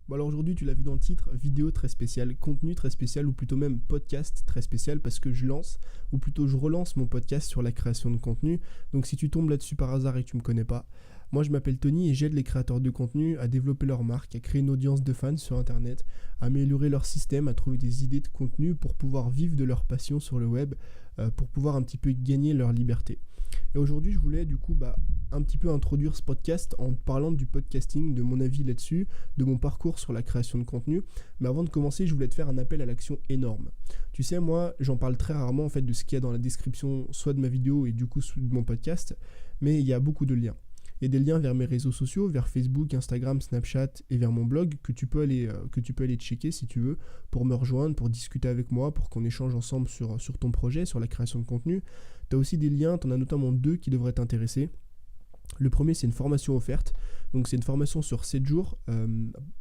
Bon alors aujourd'hui tu l'as vu dans le titre, vidéo très spéciale, contenu très spécial ou plutôt même podcast très spécial parce que je lance ou plutôt je relance mon podcast sur la création de contenu. Donc si tu tombes là-dessus par hasard et que tu me connais pas, moi je m'appelle Tony et j'aide les créateurs de contenu à développer leur marque, à créer une audience de fans sur internet, à améliorer leur système, à trouver des idées de contenu pour pouvoir vivre de leur passion sur le web, pour pouvoir un petit peu gagner leur liberté. Et aujourd'hui, je voulais du coup un petit peu introduire ce podcast en parlant du podcasting, de mon avis là-dessus, de mon parcours sur la création de contenu. Mais avant de commencer, je voulais te faire un appel à l'action énorme. Tu sais, moi, j'en parle très rarement en fait de ce qu'il y a dans la description, soit de ma vidéo et du coup de mon podcast, mais il y a beaucoup de liens. Il y a des liens vers mes réseaux sociaux, vers Facebook, Instagram, Snapchat et vers mon blog que tu peux aller checker si tu veux pour me rejoindre, pour discuter avec moi, pour qu'on échange ensemble sur ton projet, sur la création de contenu. Tu as aussi des liens, tu en as notamment deux qui devraient t'intéresser. Le premier, c'est une formation offerte. Donc, c'est une formation sur 7 jours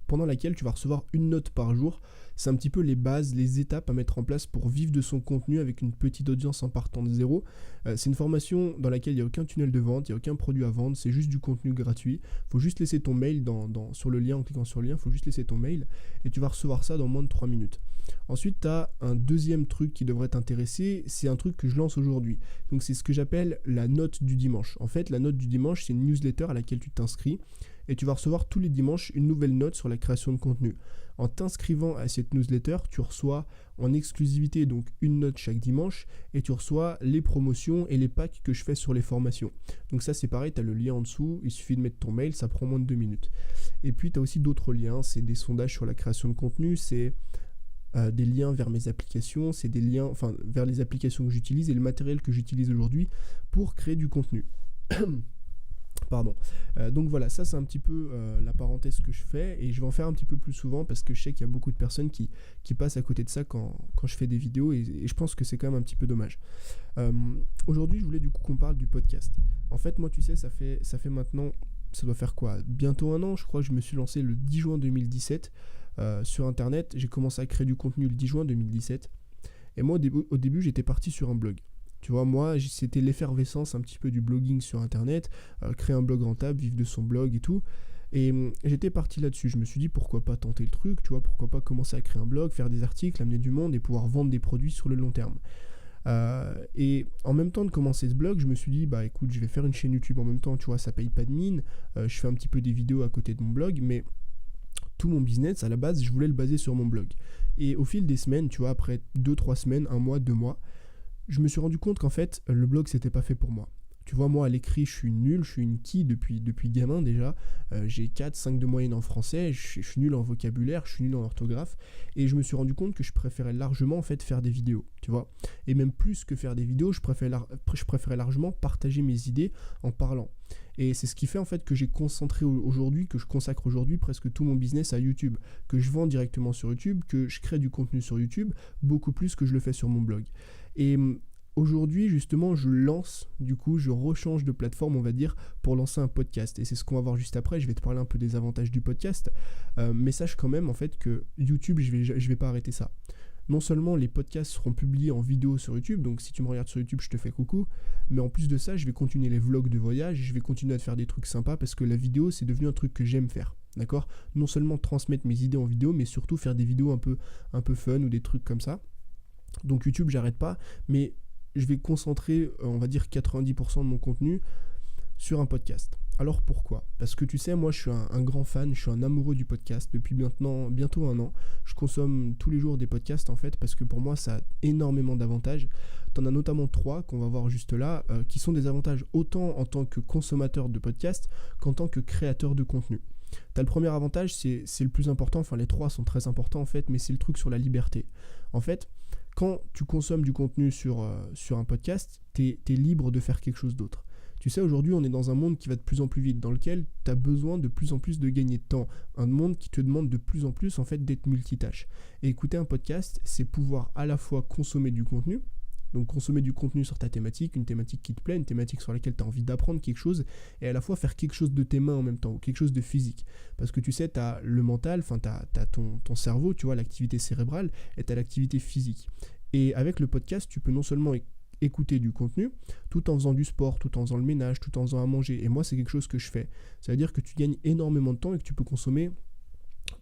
pendant laquelle tu vas recevoir une note par jour. C'est un petit peu les bases, les étapes à mettre en place pour vivre de son contenu avec une petite audience en partant de zéro. C'est une formation dans laquelle il n'y a aucun tunnel de vente, il n'y a aucun produit à vendre, c'est juste du contenu gratuit. Il faut juste laisser ton mail sur le lien, en cliquant sur le lien, il faut juste laisser ton mail et tu vas recevoir ça dans moins de 3 minutes. Ensuite, tu as un deuxième truc qui devrait t'intéresser, c'est un truc que je lance aujourd'hui. Donc c'est ce que j'appelle la note du dimanche. En fait, la note du dimanche, c'est une newsletter à laquelle tu t'inscris et tu vas recevoir tous les dimanches une nouvelle note sur la création de contenu. En t'inscrivant à cette newsletter, tu reçois en exclusivité donc une note chaque dimanche et tu reçois les promotions et les packs que je fais sur les formations. Donc ça c'est pareil, tu as le lien en dessous, il suffit de mettre ton mail, ça prend moins de 2 minutes. Et puis tu as aussi d'autres liens, c'est des sondages sur la création de contenu, c'est des liens vers mes applications, c'est des liens vers les applications que j'utilise et le matériel que j'utilise aujourd'hui pour créer du contenu. Pardon. Donc voilà, ça c'est un petit peu la parenthèse que je fais et je vais en faire un petit peu plus souvent parce que je sais qu'il y a beaucoup de personnes qui passent à côté de ça quand je fais des vidéos et je pense que c'est quand même un petit peu dommage. Aujourd'hui, je voulais du coup qu'on parle du podcast. En fait, moi, tu sais, ça fait maintenant, ça doit faire quoi ? Bientôt un an, je crois que je me suis lancé le 10 juin 2017 sur Internet. J'ai commencé à créer du contenu le 10 juin 2017 et moi, au début j'étais parti sur un blog. Tu vois, moi, c'était l'effervescence un petit peu du blogging sur Internet, créer un blog rentable, vivre de son blog et tout. Et j'étais parti là-dessus. Je me suis dit, pourquoi pas tenter le truc, tu vois, pourquoi pas commencer à créer un blog, faire des articles, amener du monde et pouvoir vendre des produits sur le long terme. Et en même temps de commencer ce blog, je me suis dit, écoute, je vais faire une chaîne YouTube en même temps, tu vois, ça paye pas de mine. Je fais un petit peu des vidéos à côté de mon blog, mais tout mon business, à la base, je voulais le baser sur mon blog. Et au fil des semaines, tu vois, après 2-3 semaines, 1 mois, 2 mois, je me suis rendu compte qu'en fait, le blog, c'était pas fait pour moi. Tu vois, moi, à l'écrit, je suis nul, je suis une quille depuis gamin déjà. J'ai 4-5 de moyenne en français, je suis nul en vocabulaire, je suis nul en orthographe. Et je me suis rendu compte que je préférais largement, en fait, faire des vidéos, tu vois. Et même plus que faire des vidéos, je préférais largement partager mes idées en parlant. Et c'est ce qui fait, en fait, que j'ai concentré aujourd'hui, que je consacre aujourd'hui presque tout mon business à YouTube. Que je vends directement sur YouTube, que je crée du contenu sur YouTube, beaucoup plus que je le fais sur mon blog. Et aujourd'hui, justement, je rechange de plateforme, on va dire, pour lancer un podcast. Et c'est ce qu'on va voir juste après. Je vais te parler un peu des avantages du podcast. Mais sache quand même, en fait, que YouTube, je vais pas arrêter ça. Non seulement les podcasts seront publiés en vidéo sur YouTube, donc si tu me regardes sur YouTube, je te fais coucou, mais en plus de ça, je vais continuer les vlogs de voyage, je vais continuer à te faire des trucs sympas parce que la vidéo, c'est devenu un truc que j'aime faire. D'accord ? Non seulement transmettre mes idées en vidéo, mais surtout faire des vidéos un peu fun ou des trucs comme ça. Donc YouTube, j'arrête pas, mais je vais concentrer, on va dire 90% de mon contenu sur un podcast. Alors pourquoi ? Parce que tu sais, moi je suis un grand fan, je suis un amoureux du podcast depuis maintenant bientôt 1 an. Je consomme tous les jours des podcasts en fait parce que pour moi ça a énormément d'avantages. T'en as notamment 3 qu'on va voir juste là, qui sont des avantages autant en tant que consommateur de podcasts qu'en tant que créateur de contenu. T'as le premier avantage, c'est le plus important, enfin les 3 sont très importants en fait, mais c'est le truc sur la liberté. En fait, quand tu consommes du contenu sur un podcast, t'es libre de faire quelque chose d'autre. Tu sais, aujourd'hui, on est dans un monde qui va de plus en plus vite, dans lequel tu as besoin de plus en plus de gagner de temps. Un monde qui te demande de plus en plus, en fait, d'être multitâche. Et écouter un podcast, c'est pouvoir à la fois consommer du contenu, donc consommer du contenu sur ta thématique, une thématique qui te plaît, une thématique sur laquelle tu as envie d'apprendre quelque chose, et à la fois faire quelque chose de tes mains en même temps, ou quelque chose de physique. Parce que tu sais, tu as le mental, tu as ton cerveau, tu vois, l'activité cérébrale, et tu as l'activité physique. Et avec le podcast, tu peux non seulement écouter du contenu, tout en faisant du sport, tout en faisant le ménage, tout en faisant à manger. Et moi, c'est quelque chose que je fais. Ça veut dire que tu gagnes énormément de temps et que tu peux consommer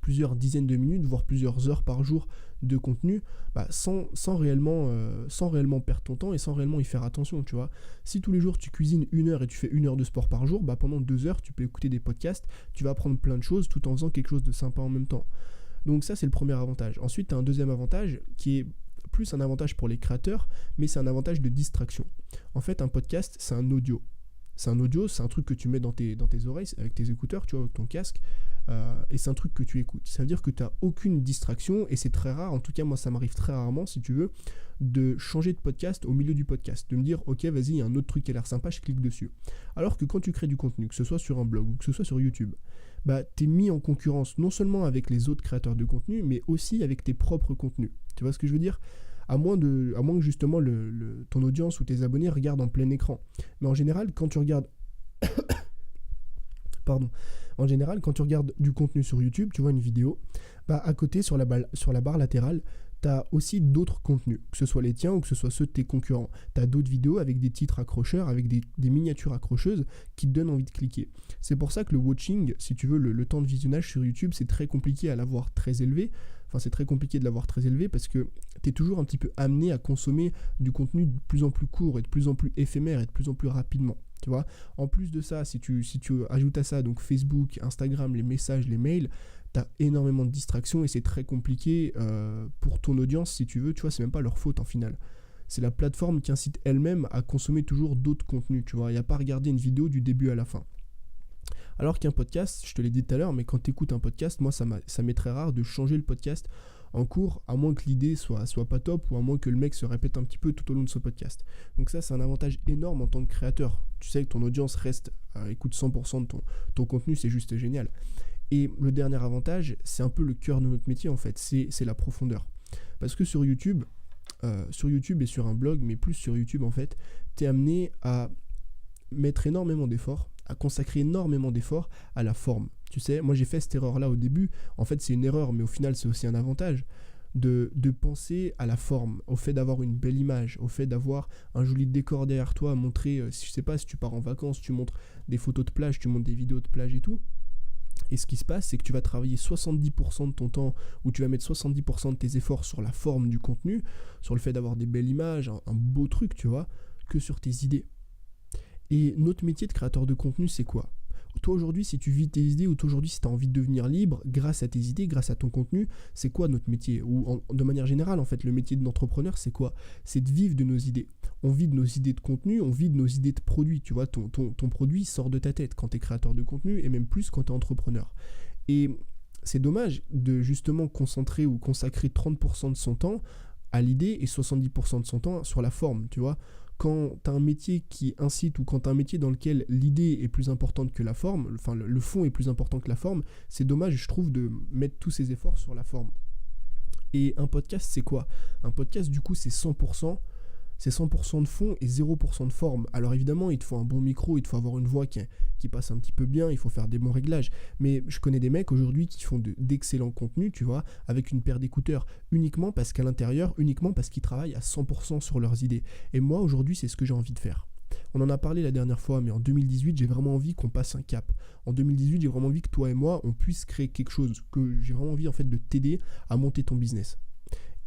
plusieurs dizaines de minutes, voire plusieurs heures par jour de contenu, sans réellement perdre ton temps et sans réellement y faire attention, tu vois. Si tous les jours tu cuisines 1 heure et tu fais 1 heure de sport par jour, pendant 2 heures, tu peux écouter des podcasts, tu vas apprendre plein de choses tout en faisant quelque chose de sympa en même temps. Donc ça, c'est le premier avantage. Ensuite, tu as un deuxième avantage qui est plus un avantage pour les créateurs, mais c'est un avantage de distraction. En fait, un podcast, c'est un audio. C'est un truc que tu mets dans tes oreilles, avec tes écouteurs, tu vois, avec ton casque, et c'est un truc que tu écoutes. Ça veut dire que tu n'as aucune distraction, et c'est très rare, en tout cas moi ça m'arrive très rarement, si tu veux, de changer de podcast au milieu du podcast, de me dire ok vas-y, il y a un autre truc qui a l'air sympa, je clique dessus. Alors que quand tu crées du contenu, que ce soit sur un blog ou que ce soit sur YouTube, t'es mis en concurrence non seulement avec les autres créateurs de contenu, mais aussi avec tes propres contenus. Tu vois ce que je veux dire ? À moins que justement ton audience ou tes abonnés regardent en plein écran. Mais en général, quand tu regardes En général, quand tu regardes du contenu sur YouTube, tu vois une vidéo, à côté, sur la barre latérale, tu as aussi d'autres contenus, que ce soit les tiens ou que ce soit ceux de tes concurrents. Tu as d'autres vidéos avec des titres accrocheurs, avec des miniatures accrocheuses qui te donnent envie de cliquer. C'est pour ça que le watching, si tu veux, le temps de visionnage sur YouTube, c'est très compliqué à l'avoir très élevé. Enfin, c'est très compliqué de l'avoir très élevé parce que tu es toujours un petit peu amené à consommer du contenu de plus en plus court et de plus en plus éphémère et de plus en plus rapidement. Tu vois, en plus de ça, si tu ajoutes à ça donc Facebook, Instagram, les messages, les mails, tu as énormément de distractions et c'est très compliqué pour ton audience, si tu veux. Tu vois, c'est même pas leur faute en final. C'est la plateforme qui incite elle-même à consommer toujours d'autres contenus. Tu vois, il n'y a pas à regarder une vidéo du début à la fin. Alors qu'un podcast, je te l'ai dit tout à l'heure, mais quand tu écoutes un podcast, moi ça m'est très rare de changer le podcast en cours, à moins que l'idée soit pas top ou à moins que le mec se répète un petit peu tout au long de ce podcast. Donc ça, c'est un avantage énorme en tant que créateur. Tu sais que ton audience écoute 100% de ton contenu, c'est juste génial. Et le dernier avantage, c'est un peu le cœur de notre métier en fait, c'est la profondeur. Parce que sur YouTube et sur un blog, mais plus sur YouTube en fait, t'es amené à mettre énormément d'efforts, à consacrer énormément d'efforts à la forme. Tu sais, moi j'ai fait cette erreur-là au début. En fait, c'est une erreur, mais au final, c'est aussi un avantage de penser à la forme, au fait d'avoir une belle image, au fait d'avoir un joli décor derrière toi à montrer. Je sais pas, si tu pars en vacances, tu montres des photos de plage, tu montres des vidéos de plage et tout. Et ce qui se passe, c'est que tu vas travailler 70% de ton temps, ou tu vas mettre 70% de tes efforts sur la forme du contenu, sur le fait d'avoir des belles images, un beau truc, tu vois, que sur tes idées. Et notre métier de créateur de contenu, c'est quoi ? Toi aujourd'hui, si tu vis tes idées, ou toi aujourd'hui, si tu as envie de devenir libre grâce à tes idées, grâce à ton contenu, c'est quoi notre métier ? Ou de manière générale, en fait, le métier d'entrepreneur, c'est quoi ? C'est de vivre de nos idées. On vit de nos idées de contenu, on vit de nos idées de produits. Tu vois, ton produit sort de ta tête quand tu es créateur de contenu, et même plus quand tu es entrepreneur. Et c'est dommage de justement concentrer ou consacrer 30% de son temps à l'idée et 70% de son temps sur la forme, tu vois. Quand tu as un métier qui incite ou quand tu as un métier dans lequel l'idée est plus importante que la forme, enfin le fond est plus important que la forme, c'est dommage, je trouve, de mettre tous ses efforts sur la forme. Et un podcast, c'est quoi ? Un podcast, du coup, c'est 100% de fond et 0% de forme. Alors évidemment, il te faut un bon micro, il te faut avoir une voix qui passe un petit peu bien, il faut faire des bons réglages. Mais je connais des mecs aujourd'hui qui font d'excellents contenus, tu vois, avec une paire d'écouteurs, uniquement parce qu'à l'intérieur, uniquement parce qu'ils travaillent à 100% sur leurs idées. Et moi, aujourd'hui, c'est ce que j'ai envie de faire. On en a parlé la dernière fois, mais en 2018, j'ai vraiment envie qu'on passe un cap. En 2018, j'ai vraiment envie que toi et moi, on puisse créer quelque chose, que j'ai vraiment envie en fait de t'aider à monter ton business.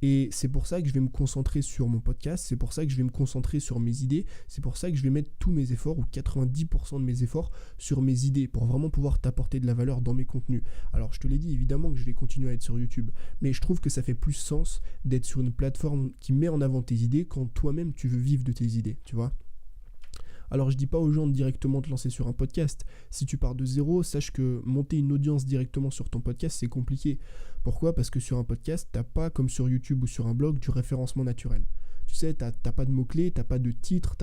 Et c'est pour ça que je vais me concentrer sur mon podcast, c'est pour ça que je vais me concentrer sur mes idées, c'est pour ça que je vais mettre tous mes efforts, ou 90% de mes efforts, sur mes idées, pour vraiment pouvoir t'apporter de la valeur dans mes contenus. Alors je te l'ai dit, évidemment que je vais continuer à être sur YouTube, mais je trouve que ça fait plus sens d'être sur une plateforme qui met en avant tes idées quand toi-même tu veux vivre de tes idées, tu vois. Alors je dis pas aux gens de directement te lancer sur un podcast. Si tu pars de zéro, sache que monter une audience directement sur ton podcast, c'est compliqué. Pourquoi ? Parce que sur un podcast, t'as pas, comme sur YouTube ou sur un blog, du référencement naturel. Tu sais, t'as pas de mots-clés, t'as pas de titre,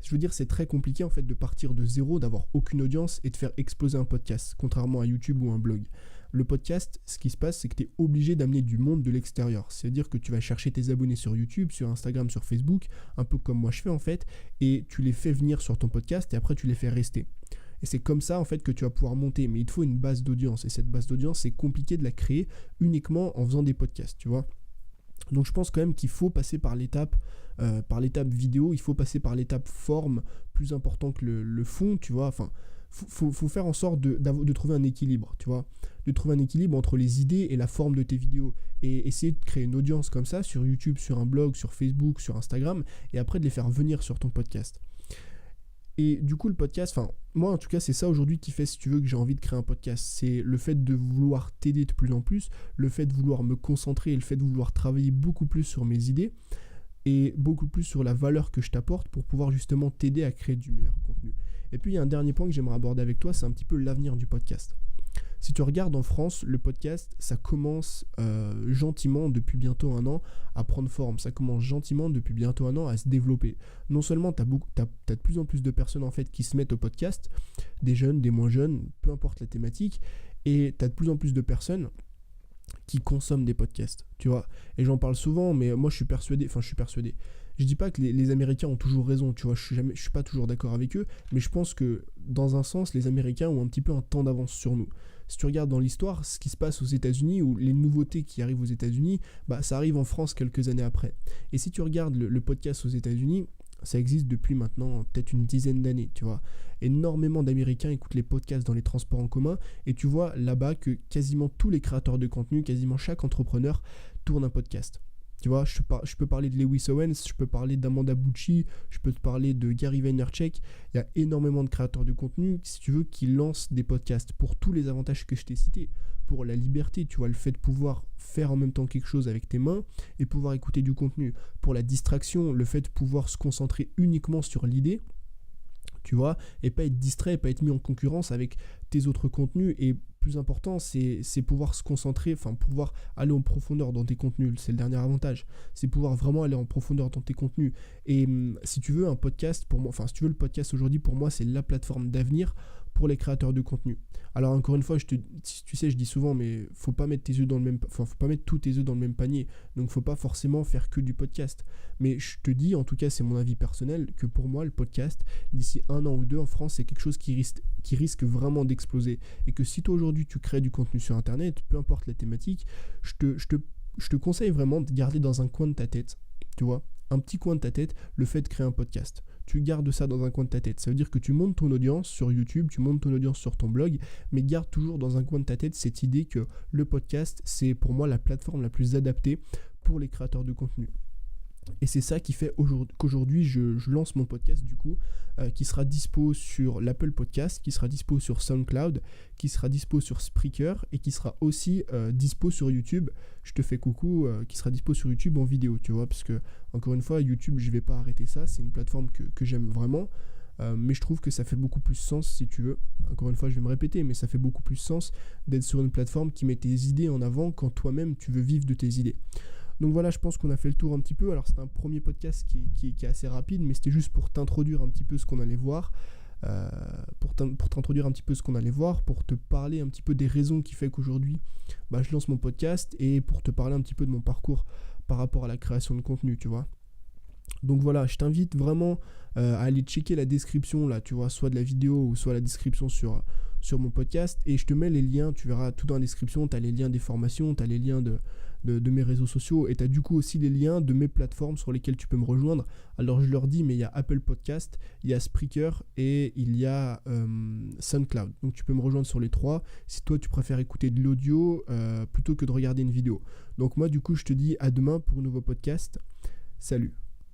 je veux dire, c'est très compliqué en fait de partir de zéro, d'avoir aucune audience et de faire exploser un podcast, contrairement à YouTube ou un blog. Le podcast, ce qui se passe, c'est que tu es obligé d'amener du monde de l'extérieur. C'est-à-dire que tu vas chercher tes abonnés sur YouTube, sur Instagram, sur Facebook, un peu comme moi je fais en fait, et tu les fais venir sur ton podcast et après tu les fais rester. Et c'est comme ça en fait que tu vas pouvoir monter, mais il te faut une base d'audience. Et cette base d'audience, c'est compliqué de la créer uniquement en faisant des podcasts, tu vois. Donc je pense quand même qu'il faut passer par l'étape vidéo, il faut passer par l'étape forme plus important que le fond, tu vois. Enfin, faut faire en sorte de trouver un équilibre, tu vois. De trouver un équilibre entre les idées et la forme de tes vidéos. Et essayer de créer une audience comme ça sur YouTube, sur un blog, sur Facebook, sur Instagram, et après de les faire venir sur ton podcast. Et du coup, le podcast, enfin, moi en tout cas, c'est ça aujourd'hui qui fait, si tu veux, que j'ai envie de créer un podcast. C'est le fait de vouloir t'aider de plus en plus, le fait de vouloir me concentrer et le fait de vouloir travailler beaucoup plus sur mes idées et beaucoup plus sur la valeur que je t'apporte pour pouvoir justement t'aider à créer du meilleur contenu. Et puis, il y a un dernier point que j'aimerais aborder avec toi, c'est un petit peu l'avenir du podcast. Si tu regardes en France, le podcast, ça commence gentiment depuis bientôt 1 an à prendre forme. Ça commence gentiment depuis bientôt 1 an à se développer. Non seulement tu as de plus en plus de personnes en fait qui se mettent au podcast, des jeunes, des moins jeunes, peu importe la thématique, et tu as de plus en plus de personnes qui consomment des podcasts, tu vois. Et j'en parle souvent, mais moi je suis persuadé. Je dis pas que les Américains ont toujours raison, tu vois, je suis pas toujours d'accord avec eux, mais je pense que dans un sens, les Américains ont un petit peu un temps d'avance sur nous. Si tu regardes dans l'histoire, ce qui se passe aux États-Unis ou les nouveautés qui arrivent aux États-Unis, bah ça arrive en France quelques années après. Et si tu regardes le podcast aux États-Unis, ça existe depuis maintenant peut-être une dizaine d'années, tu vois. Énormément d'Américains écoutent les podcasts dans les transports en commun et tu vois là-bas que quasiment tous les créateurs de contenu, quasiment chaque entrepreneur tourne un podcast. Tu vois, je peux parler de Lewis Owens, je peux parler d'Amanda Bucci, je peux te parler de Gary Vaynerchuk. Il y a énormément de créateurs de contenu, si tu veux, qui lancent des podcasts pour tous les avantages que je t'ai cités. Pour la liberté, tu vois, le fait de pouvoir faire en même temps quelque chose avec tes mains et pouvoir écouter du contenu. Pour la distraction, le fait de pouvoir se concentrer uniquement sur l'idée, tu vois, et pas être distrait, pas être mis en concurrence avec tes autres contenus. Et plus important, c'est pouvoir se concentrer, enfin pouvoir aller en profondeur dans tes contenus. C'est le dernier avantage, c'est pouvoir vraiment aller en profondeur dans tes contenus. Et si tu veux un podcast, pour moi, enfin si tu veux le podcast aujourd'hui, pour moi c'est la plateforme d'avenir pour les créateurs de contenu. Alors encore une fois, tu sais, je dis souvent, mais faut pas mettre faut pas mettre tous tes œufs dans le même panier. Donc faut pas forcément faire que du podcast. Mais je te dis, en tout cas, c'est mon avis personnel, que pour moi, le podcast, d'ici 1 an ou 2 en France, c'est quelque chose qui risque vraiment d'exploser. Et que si toi aujourd'hui tu crées du contenu sur Internet, peu importe la thématique, je te conseille vraiment de garder dans un coin de ta tête, tu vois, un petit coin de ta tête, le fait de créer un podcast. Tu gardes ça dans un coin de ta tête. Ça veut dire que tu montes ton audience sur YouTube, tu montes ton audience sur ton blog, mais garde toujours dans un coin de ta tête cette idée que le podcast, c'est pour moi la plateforme la plus adaptée pour les créateurs de contenu. Et c'est ça qui fait qu'aujourd'hui je lance mon podcast du coup, qui sera dispo sur l'Apple Podcast, qui sera dispo sur SoundCloud, qui sera dispo sur Spreaker et qui sera aussi dispo sur YouTube. Je te fais coucou, qui sera dispo sur YouTube en vidéo, tu vois, parce que encore une fois, YouTube, je vais pas arrêter ça, c'est une plateforme que j'aime vraiment. Mais je trouve que ça fait beaucoup plus sens, si tu veux. Encore une fois, je vais me répéter, mais ça fait beaucoup plus sens d'être sur une plateforme qui met tes idées en avant quand toi-même tu veux vivre de tes idées. Donc voilà, je pense qu'on a fait le tour un petit peu. Alors c'est un premier podcast qui est assez rapide, mais c'était juste pour t'introduire un petit peu ce qu'on allait voir, pour t'introduire un petit peu ce qu'on allait voir, pour te parler un petit peu des raisons qui fait qu'aujourd'hui je lance mon podcast et pour te parler un petit peu de mon parcours par rapport à la création de contenu, tu vois. Donc voilà, je t'invite vraiment à aller checker la description là, tu vois, soit de la vidéo ou soit la description sur mon podcast, et je te mets les liens, tu verras tout dans la description, tu as les liens des formations, tu as les liens de mes réseaux sociaux, et tu as du coup aussi les liens de mes plateformes sur lesquelles tu peux me rejoindre. Alors je leur dis, mais il y a Apple Podcast, il y a Spreaker et il y a SoundCloud. Donc tu peux me rejoindre sur les 3 si toi tu préfères écouter de l'audio plutôt que de regarder une vidéo. Donc moi du coup je te dis à demain pour un nouveau podcast. Salut.